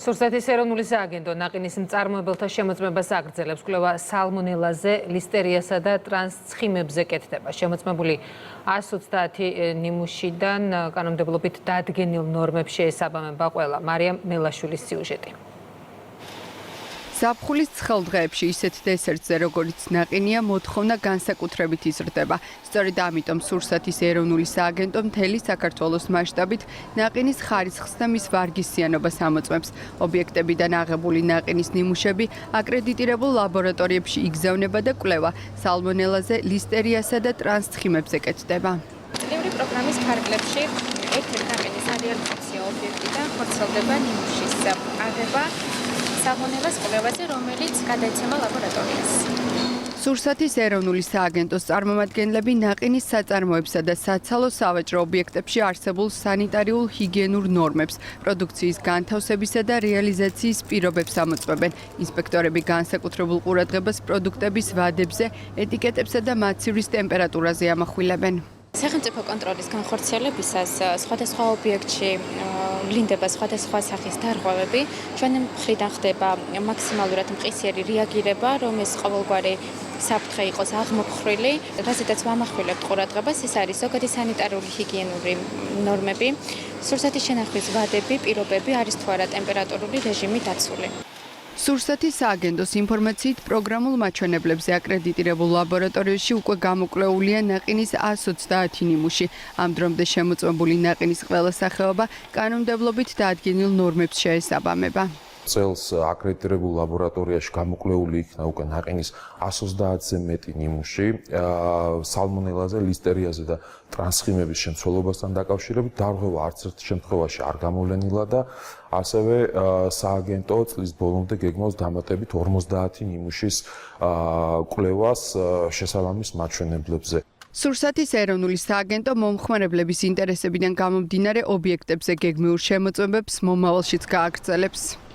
სურსათის ეროვნული სააგენტო ნაყინის მწარმოებელთა შემოწმებას აგრძელებს. კვლევა სალმონელაზე, ლისტერიასა და ტრანსცხიმებზე კეთდება. შემოწმებული 130 ნიმუშიდან კანონმდებლობით დადგენილ ნორმებს შეესაბამება ყველა. მარიამ მელაშვილის სიუჟეტი. ზაფხულის ცხელ დღეებში ისეთ დესერტზე, როგორც ნაყინია, მოთხოვნა განსაკუთრებით იზრდება. სწორედ ამიტომ სურსათის ეროვნული სააგენტო მთელი საქართველოს მასშტაბით ნაყინის ხარისხს და მის ვარგისიანობას ამოწმებს. ობიექტებიდან აღებული ნაყინის ნიმუშები აკრედიტირებულ ლაბორატორიებში იგზავნება და კვლევა სალმონელაზე, ლისტერიასა და ტრანსცხიმებზე კეთდება. წლიური პროგრამის ფარგლებში ერთ-ერთი ნაყინის რეალიზაცია ობიექტიდან ხორციელდება ნიმუშის აღება სალმონელას კვლევაზე, რომელიც გადაეცემა ლაბორატორიას. სურსათის ეროვნული სააგენტოს წარმომადგენლები ნაყინის საწარმოებსა და საცალო სავაჭრო ობიექტებში არსებულ სანიტარიულ ჰიგიენურ ნორმებს, პროდუქციის განთავსებისა და რეალიზაციის პირობებს ამოწმებენ. ინსპექტორები განსაკუთრებულ ყურადღებას პროდუქტების ვადებზე, ეტიკეტებსა და მაცივრის ტემპერატურაზე ამახვილებენ. სახელმწიფო კონტროლის განხორციელებისას სხვადასხვა ობიექტში ვლინდება სხვადასხვა სახის დარღვევები. ჩვენი მხრიდან ხდება მაქსიმალურად მყისიერი რეაგირება, რომ ეს ყოველგვარი საფრთხე იყოს აღმოფხრილი. რაზედაც ვამახვილებთ ყურადღებას, ეს არის ზოგადი სანიტარული ჰიგიენური ნორმები, სურსათის შენახვის ვადები, პირობები, არის თუ არა ტემპერატურული რეჟიმი დაცული. სურსათის სააგენტოს ინფორმაციით პროგრამულ მაჩვენებლებზე აკრედიტირებულ ლაბორატორიაში უკვე გამოკვლეულია ნაყინის 130 ნიმუში. ამ დრომდე შემოწმებული ნაყინის ყველა სახეობა კანონმდებლობით დადგენილ ნორმებს შეესაბამება. წელს აკრედიტირებულ ლაბორატორიაში გამოკვლეული იქნა უკვე ნაყინის 130-ზე მეტი ნიმუში სალმონელაზე, ლისტერიაზე და ტრანსცხიმების შემცველობასთან დაკავშირებით. დარღვევა არც ერთ შემთხვევაში არ გამოვლენილა და ასევე სააგენტო წლის ბოლომდე გეგმავს დამატებით 50 ნიმუშის კვლევას შესაბამის მაჩვენებლებზე. სურსათის ეროვნული სააგენტო მომხმარებლების ინტერესებიდან გამომდინარე ობიექტებზე გეგმიურ შემოწმებებს მომავალშიც გააგრძელებს.